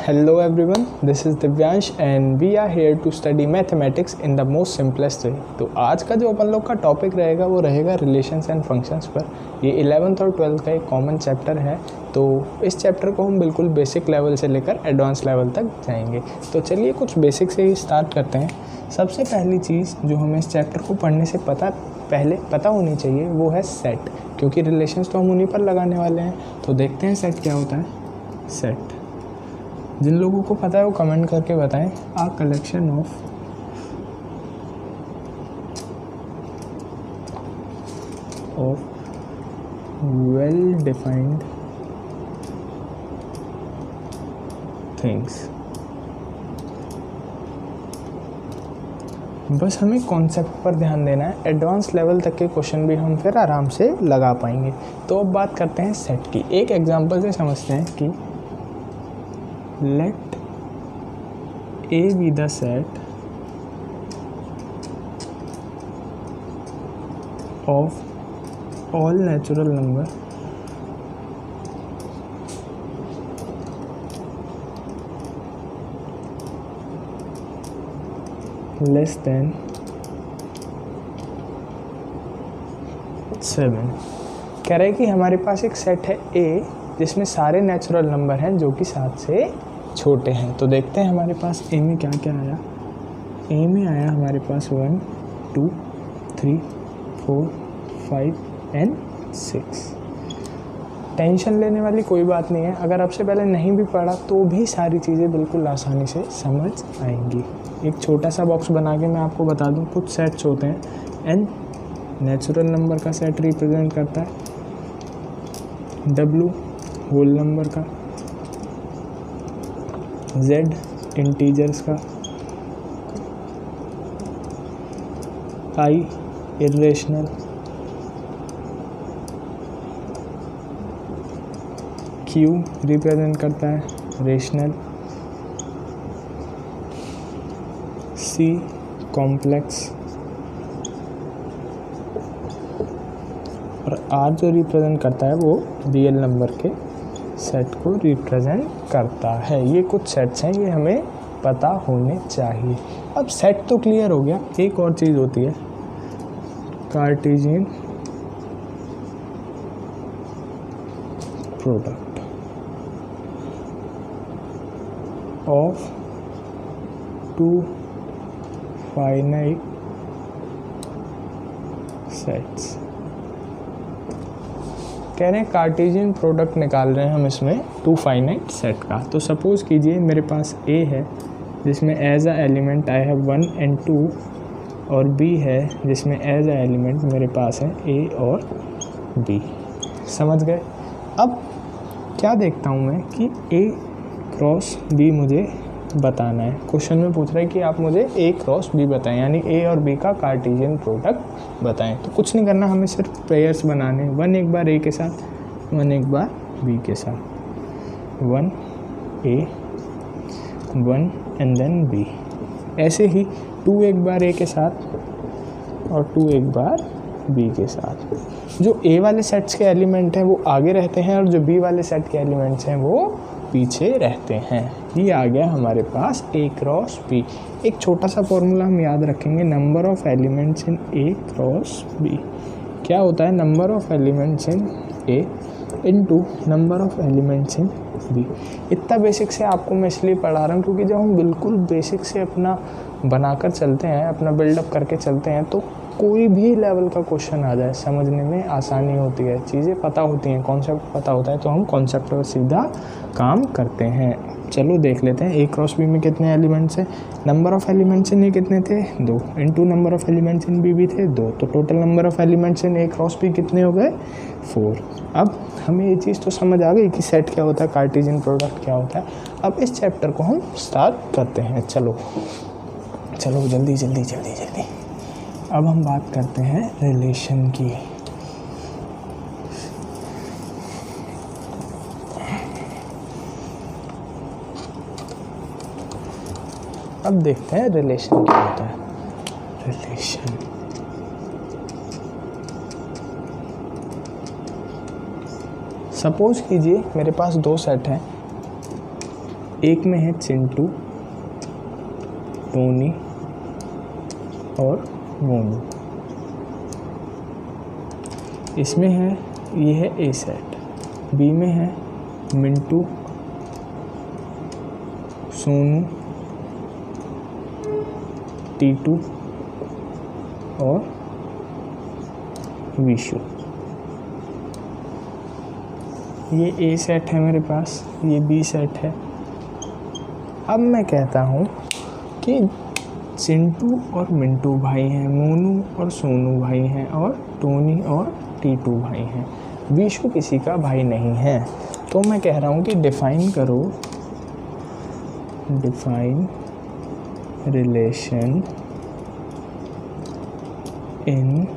Hello everyone, this is Divyansh and we are here to study mathematics in the most simplest way। तो आज का जो अपन लोग का टॉपिक रहेगा वो रहेगा रिलेशंस एंड फंक्शंस पर। ये 11th और 12th का एक कॉमन चैप्टर है, तो इस चैप्टर को हम बिल्कुल बेसिक लेवल से लेकर एडवांस लेवल तक जाएंगे। तो चलिए कुछ बेसिक से ही स्टार्ट करते हैं। सबसे पहली चीज़ जो हमें इस चैप्टर को पढ़ने से पहले पता होनी चाहिए वो है सेट, क्योंकि रिलेशंस तो हम उन्हीं पर लगाने वाले हैं। तो देखते हैं सेट क्या होता है। सेट जिन लोगों को पता है वो कमेंट करके बताएं। A collection of well defined things. बस हमें कॉन्सेप्ट पर ध्यान देना है, एडवांस लेवल तक के क्वेश्चन भी हम फिर आराम से लगा पाएंगे। तो अब बात करते हैं सेट की। एक एग्जांपल से समझते हैं कि let A be the set of all natural number less than 7। कह रहे हैं कि हमारे पास एक सेट है A जिसमें सारे नेचुरल नंबर हैं जो कि 7 से छोटे हैं। तो देखते हैं हमारे पास A में क्या क्या आया। A में आया हमारे पास 1 2 3 4 5 एंड 6। टेंशन लेने वाली कोई बात नहीं है, अगर आपसे पहले नहीं भी पढ़ा तो भी सारी चीज़ें बिल्कुल आसानी से समझ आएंगी। एक छोटा सा बॉक्स बना के मैं आपको बता दूं, कुछ सेट्स होते हैं। N नेचुरल नंबर का सेट रिप्रेजेंट करता है, W होल नंबर का, Z इंटीजर्स का, I इर्रेशनल, Q रिप्रेजेंट करता है रेशनल, C कॉम्प्लेक्स और R जो रिप्रेजेंट करता है वो रियल नंबर के सेट को रिप्रेजेंट करता है। ये कुछ सेट्स हैं, ये हमें पता होने चाहिए। अब सेट तो क्लियर हो गया, एक और चीज़ होती है Cartesian product of two finite sets. कह रहे हैं कार्टेशियन प्रोडक्ट निकाल रहे हैं हम इसमें टू फाइनाइट सेट का। तो सपोज़ कीजिए मेरे पास A है जिसमें as a element I have 1 and 2 और B है जिसमें एज अ एलिमेंट मेरे पास है A और B। समझ गए। अब क्या देखता हूँ मैं कि A क्रॉस B मुझे बताना है। क्वेश्चन में पूछ रहा है कि आप मुझे A क्रॉस B बताएं, यानी A और B का कार्टेशियन प्रोडक्ट बताएं। तो कुछ नहीं करना, हमें सिर्फ पेयर्स बनाने, 1 एक बार A के साथ, 1 एक बार B के साथ, 1 A 1 एंड देन B। ऐसे ही 2 एक बार A के साथ और 2 एक बार B के साथ। जो A वाले सेट्स के एलिमेंट हैं वो आगे रहते हैं और जो B वाले सेट के एलिमेंट्स हैं वो पीछे रहते हैं। ये आ गया हमारे पास A क्रॉस B। एक छोटा सा फॉर्मूला हम याद रखेंगे, number of elements in A cross B क्या होता है, number of elements in A into number of elements in B। इतना बेसिक से आपको मैं इसलिए पढ़ा रहा हूँ क्योंकि जब हम बिल्कुल बेसिक से अपना बनाकर चलते हैं, अपना बिल्डअप करके चलते हैं, तो कोई भी लेवल का क्वेश्चन आ जाए समझने में आसानी होती है। चीज़ें पता होती हैं, कॉन्सेप्ट पता होता है, तो हम कॉन्सेप्ट पर सीधा काम करते हैं। चलो देख लेते हैं A क्रॉस B में कितने एलिमेंट्स हैं। Number of elements in A कितने थे, 2 into number of elements in B भी थे 2, तो total number of elements in A cross B कितने हो गए, 4। अब हमें ये चीज़ तो समझ आ गई कि सेट क्या होता है, कार्टेशियन प्रोडक्ट क्या होता है। अब इस चैप्टर को हम स्टार्ट करते हैं। चलो जल्दी जल्दी जल्दी जल्दी। अब हम बात करते हैं रिलेशन की। अब देखते हैं रिलेशन क्या होता है। रिलेशन सपोज कीजिए मेरे पास दो सेट हैं एक में है चिंटू, टोनी और मोनू। इसमें है, ये है ए सेट। बी में है मिंटू, सोनू, टीटू और विशु। ये ए सेट है मेरे पास, ये बी सेट है। अब मैं कहता हूँ कि चिंटू और मिंटू भाई हैं, मोनू और सोनू भाई हैं और टोनी और टीटू भाई हैं, विशु किसी का भाई नहीं है। तो मैं कह रहा हूँ कि डिफाइन करो, define relation in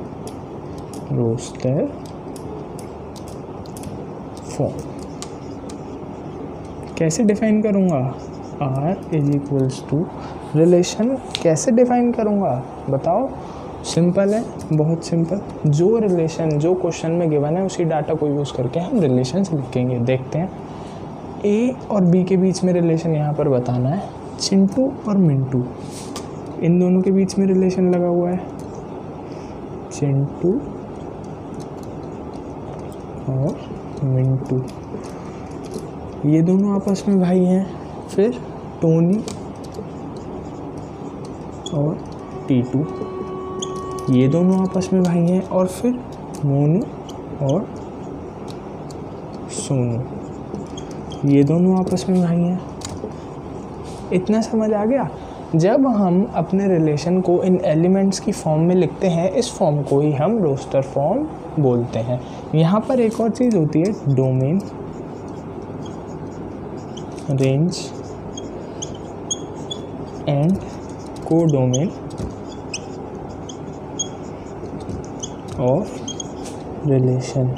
roster form. कैसे डिफाइन करूँगा? R is equals to relation कैसे डिफाइन करूँगा बताओ? सिंपल है, बहुत सिंपल। जो रिलेशन जो क्वेश्चन में गिवन है उसी डाटा को यूज़ करके हम रिलेशंस लिखेंगे। देखते हैं, ए और बी के बीच में रिलेशन यहाँ पर बताना है। चिंटू और मिंटू, इन दोनों के बीच में रिलेशन लगा हुआ है। चिंटू और मिंटू, ये दोनों आपस में भाई हैं। फिर टोनी और टीटू, ये दोनों आपस में भाई हैं। और फिर मोनू और सोनू, ये दोनों आपस में भाई हैं। इतना समझ आ गया? जब हम अपने रिलेशन को इन एलिमेंट्स की फॉर्म में लिखते हैं, इस फॉर्म को ही हम रोस्टर फॉर्म बोलते हैं। यहाँ पर एक और चीज़ होती है, domain, range and codomain of relation.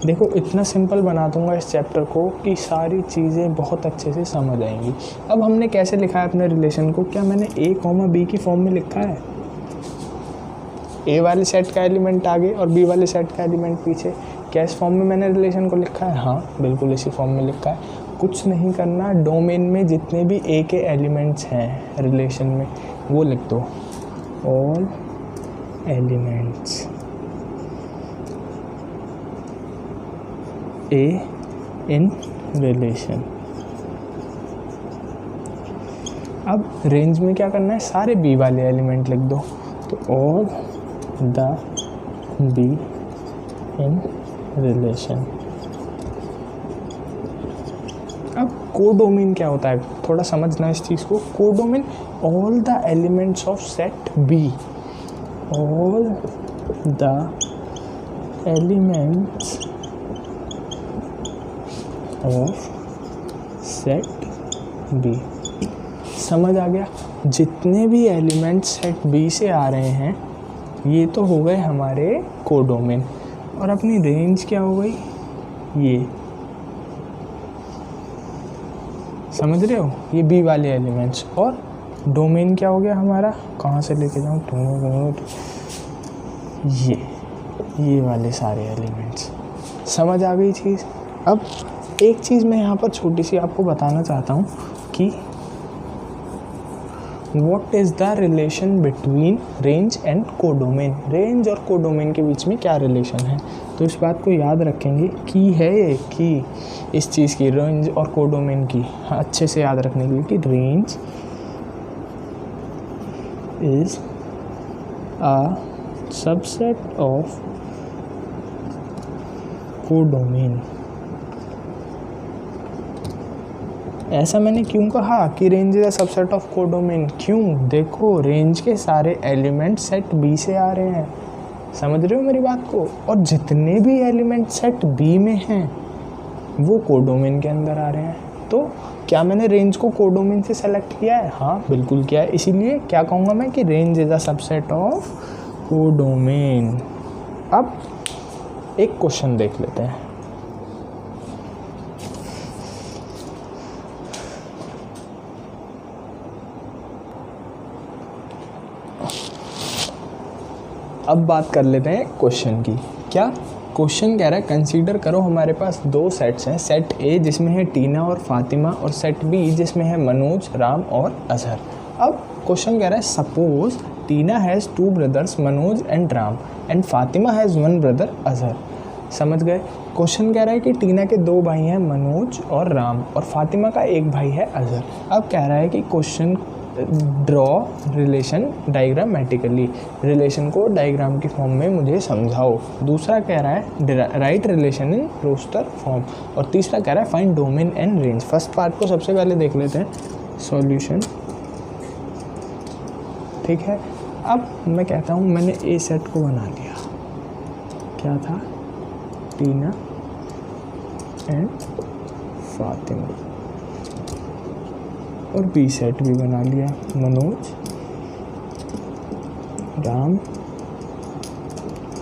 देखो इतना सिंपल बना दूंगा इस चैप्टर को कि सारी चीज़ें बहुत अच्छे से समझ आएंगी। अब हमने कैसे लिखा है अपने रिलेशन को? क्या मैंने ए कॉमा बी की फॉर्म में लिखा है? ए वाले सेट का एलिमेंट आगे और बी वाले सेट का एलिमेंट पीछे। क्या इस फॉर्म में मैंने रिलेशन को लिखा है? हाँ, बिल्कुल इसी फॉर्म में लिखा है। कुछ नहीं करना, डोमेन में जितने भी ए के एलिमेंट्स हैं रिलेशन में वो लिख दो। All elements A in relation. अब रेंज में क्या करना है? सारे बी वाले एलिमेंट लिख दो। तो all the B in relation. अब कोडोमेन क्या होता है? थोड़ा समझना इस चीज़ को। Codomain, all the elements of set B, all the elements of set B. समझ आ गया? जितने भी एलिमेंट्स सेट बी से आ रहे हैं ये तो हो गए हमारे कोडोमेन। और अपनी रेंज क्या हो गई? ये समझ रहे हो, ये बी वाले एलिमेंट्स। और डोमेन क्या हो गया हमारा? कहाँ से लेके जाऊँ? ये वाले सारे एलिमेंट्स। समझ आ गई चीज़? अब एक चीज़ मैं यहाँ पर छोटी सी आपको बताना चाहता हूँ कि what is the relation between range and codomain. Range और कोडोमेन के बीच में क्या रिलेशन है? तो इस बात को याद रखेंगे कि है ये कि इस चीज़ की, रेंज और कोडोमेन की, हाँ, अच्छे से याद रखने के लिए कि range is a subset of codomain. ऐसा मैंने क्यों कहा कि range is a subset of codomain? क्यों? देखो रेंज के सारे एलिमेंट सेट बी से आ रहे हैं, समझ रहे हो मेरी बात को? और जितने भी एलिमेंट सेट बी में हैं वो कोडोमेन के अंदर आ रहे हैं। तो क्या मैंने रेंज को कोडोमेन से सेलेक्ट किया है? हाँ, बिल्कुल किया है। इसीलिए क्या कहूँगा मैं कि range is a subset of codomain. अब एक क्वेश्चन देख लेते हैं। अब बात कर लेते हैं क्वेश्चन की। क्या क्वेश्चन कह रहा है कंसीडर करो हमारे पास दो सेट्स हैं, सेट ए जिसमें है टीना और फातिमा और सेट बी जिसमें है मनोज, राम और अजहर। अब क्वेश्चन कह रहा है suppose Tina has 2 brothers Manoj and Ram and Fatima has 1 brother Azhar. समझ गए? क्वेश्चन कह रहा है कि टीना के 2 भाई हैं मनोज और राम और फातिमा का 1 भाई है अजहर। अब कह रहा है कि question draw relation diagrammatically, relation को डायग्राम की फॉर्म में मुझे समझाओ। दूसरा कह रहा है write relation in roster form और तीसरा कह रहा है find domain and range. First part को सबसे पहले देख लेते हैं, सॉल्यूशन। ठीक है, अब मैं कहता हूँ मैंने ए सेट को बना लिया, क्या था, टीना एंड फातिमा, और बी सेट भी बना लिया, मनोज, राम,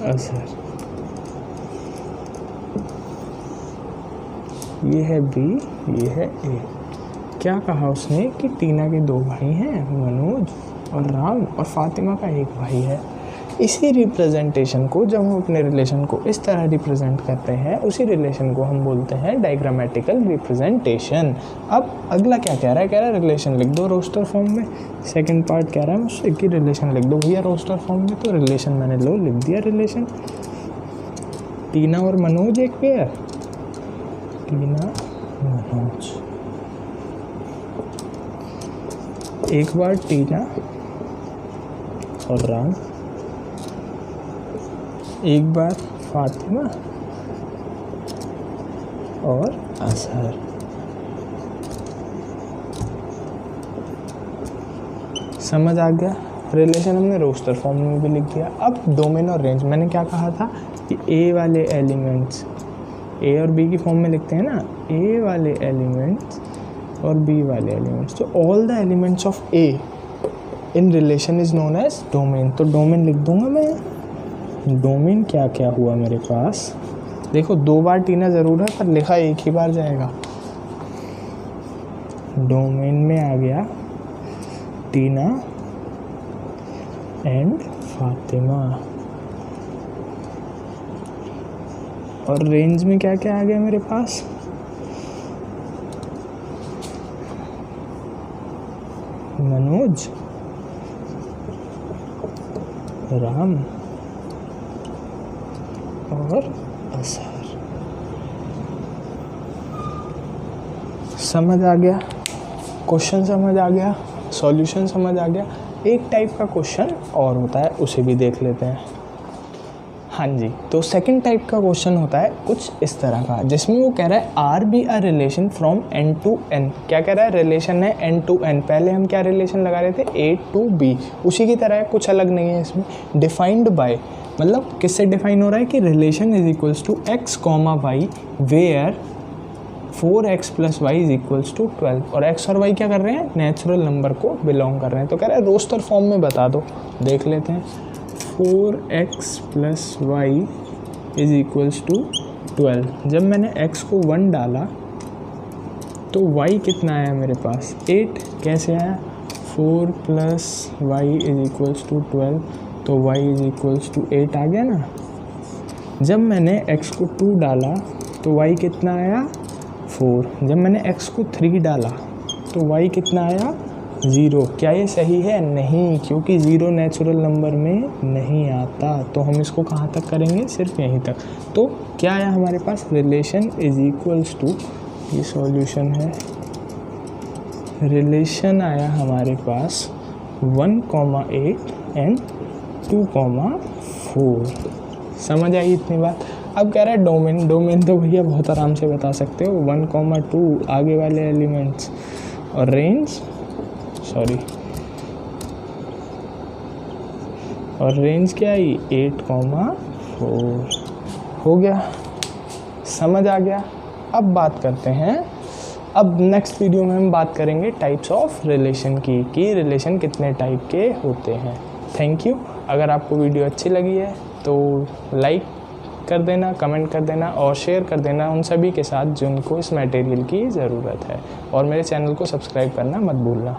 अजहर। ये है बी, ये है ए। क्या कहा उसने कि टीना के 2 भाई हैं मनोज और राम और फातिमा का 1 भाई है। इसी रिप्रेजेंटेशन को जब हम अपने रिलेशन को इस तरह रिप्रेजेंट करते हैं, उसी रिलेशन को हम बोलते हैं डायग्रामेटिकल रिप्रेजेंटेशन। अब अगला क्या कह रहा है, कह रहा है रिलेशन लिख दो रोस्टर फॉर्म में। सेकंड पार्ट कह रहा है मुझसे कि रिलेशन लिख दो भैया रोस्टर फॉर्म में, तो रिलेशन मैंने लिख दिया। रिलेशन टीना और मनोज एक पेयर, टीना मनोज, एक बार टीना और राम, एक बार फातिमा और अजहर। समझ आ गया? रिलेशन हमने रोस्टर फॉर्म में भी लिख दिया। अब डोमेन और रेंज, मैंने क्या कहा था कि ए वाले एलिमेंट्स ए और बी की फॉर्म में लिखते हैं ना, ए वाले एलिमेंट्स और बी वाले एलिमेंट्स, तो all the elements of A in relation is known as domain. तो डोमेन लिख दूंगा मैं। डोमेन क्या क्या हुआ मेरे पास, देखो 2 बार टीना ज़रूर है पर लिखा एक ही बार जाएगा। डोमेन में आ गया टीना एंड फातिमा, और रेंज में क्या क्या आ गया मेरे पास, मनोज, राम और अजहर। समझ आ गया? क्वेश्चन समझ आ गया, सॉल्यूशन समझ आ गया। एक टाइप का क्वेश्चन और होता है, उसे भी देख लेते हैं। हाँ जी, तो सेकंड टाइप का क्वेश्चन होता है कुछ इस तरह का, जिसमें वो कह रहा है R be a relation from N to N. क्या कह रहा है, रिलेशन है एन टू एन। पहले हम क्या रिलेशन लगा रहे थे, ए टू बी, उसी की तरह है, कुछ अलग नहीं है इसमें। डिफाइंड बाय, मतलब किससे डिफाइन हो रहा है कि relation is equals to x comma y where 4x + y is equals to 12, और x और y क्या कर रहे हैं, नेचुरल नंबर को बिलोंग कर रहे हैं। तो कह रहा है रोस्टर फॉर्म में बता दो, देख लेते हैं। 4x + y is equals to 12। जब मैंने x को 1 डाला तो y कितना आया मेरे पास, 8। कैसे आया, 4 + y इज इक्वल्स टू 12, तो y इज इक्वल्स टू 8 आ गया ना। जब मैंने x को 2 डाला तो y कितना आया, 4। जब मैंने x को 3 डाला तो y कितना आया, 0। क्या ये सही है, नहीं, क्योंकि 0 नेचुरल नंबर में नहीं आता। तो हम इसको कहाँ तक करेंगे, सिर्फ यहीं तक। तो क्या आया हमारे पास, रिलेशन इज इक्वल्स टू, ये सॉल्यूशन है, रिलेशन आया हमारे पास 1,8 एंड 2,4। समझ आई इतनी बात? अब कह रहा है डोमेन। डोमेन तो भैया बहुत आराम से बता सकते हो, 1,2 आगे वाले एलिमेंट्स, और रेंज, सॉरी, और रेंज क्या आई, 8,4। हो गया, समझ आ गया? अब बात करते हैं, अब नेक्स्ट वीडियो में हम बात करेंगे टाइप्स ऑफ रिलेशन की, कि रिलेशन कितने टाइप के होते हैं। Thank you. अगर आपको वीडियो अच्छी लगी है तो लाइक कर देना, कमेंट कर देना और शेयर कर देना उन सभी के साथ जिनको इस मटेरियल की ज़रूरत है, और मेरे चैनल को सब्सक्राइब करना मत भूलना।